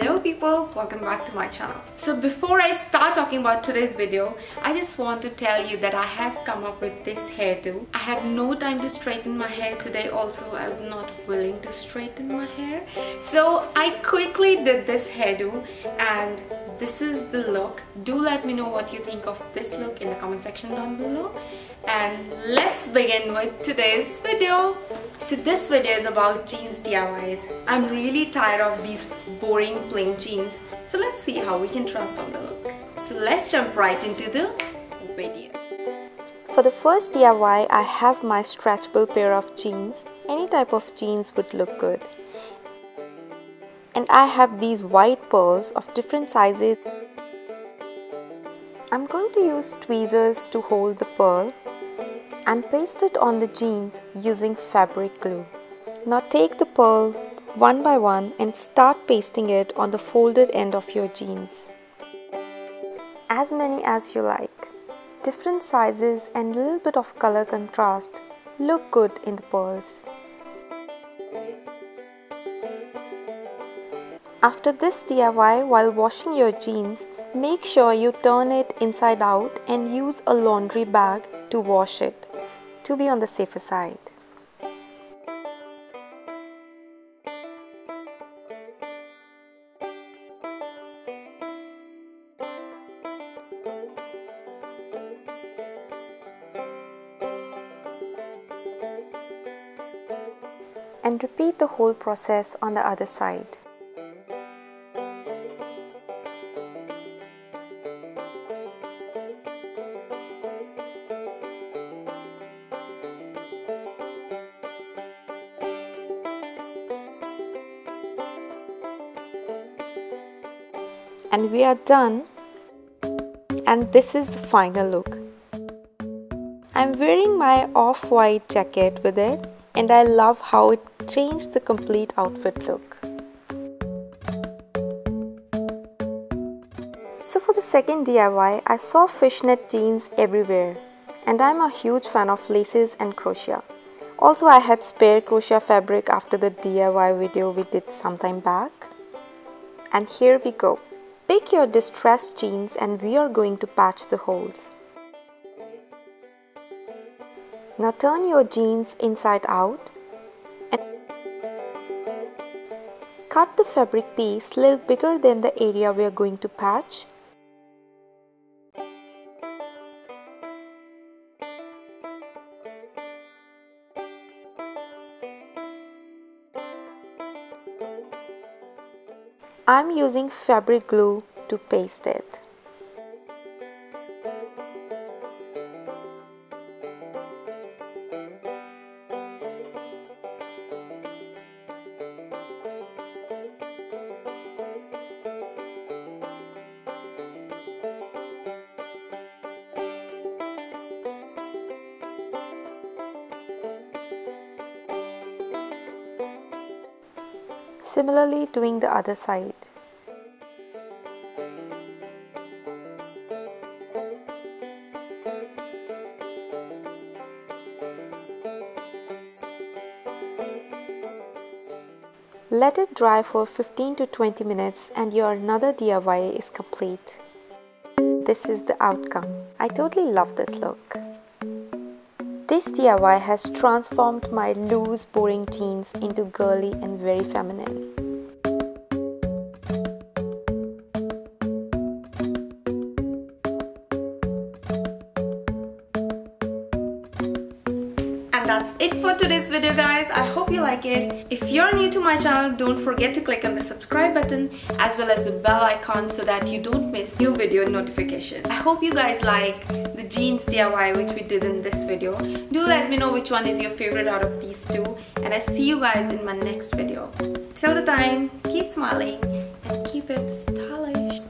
Hello people, welcome back to my channel. So before I start talking about today's video, I just want to tell you that I have come up with this hairdo. I had no time to straighten my hair today. Also, I was not willing to straighten my hair, so I quickly did this hairdo and this is the look. Do let me know what you think of this look in the comment section down below. And let's begin with today's video. So this video is about jeans DIYs. I'm really tired of these boring plain jeans. So let's see how we can transform the look. So let's jump right into the video. For the first DIY, I have my stretchable pair of jeans. Any type of jeans would look good. And I have these white pearls of different sizes. I'm going to use tweezers to hold the pearl and paste it on the jeans using fabric glue. Now take the pearl one by one and start pasting it on the folded end of your jeans. As many as you like. Different sizes and a little bit of color contrast look good in the pearls. After this DIY, while washing your jeans, make sure you turn it inside out and use a laundry bag to wash it, to be on the safer side. And repeat the whole process on the other side. And we are done, and this is the final look. I'm wearing my off-white jacket with it, and I love how it changed the complete outfit look. So for the second DIY, I saw fishnet jeans everywhere, and I'm a huge fan of laces and crochet. Also, I had spare crochet fabric after the DIY video we did sometime back. And here we go. Pick your distressed jeans and we are going to patch the holes. Now turn your jeans inside out and cut the fabric piece a little bigger than the area we are going to patch. I'm using fabric glue to paste it. Similarly, doing the other side. Let it dry for 15 to 20 minutes and your another DIY is complete. This is the outcome. I totally love this look. This DIY has transformed my loose, boring jeans into girly and very feminine. And that's it for today's video, guys. I hope you like it. If you're new to my channel, don't forget to click on the subscribe button as well as the bell icon so that you don't miss new video notifications. I hope you guys like the jeans DIY which we did in this video. Do let me know which one is your favorite out of these two, and I see you guys in my next video. Till the time, keep smiling and keep it stylish.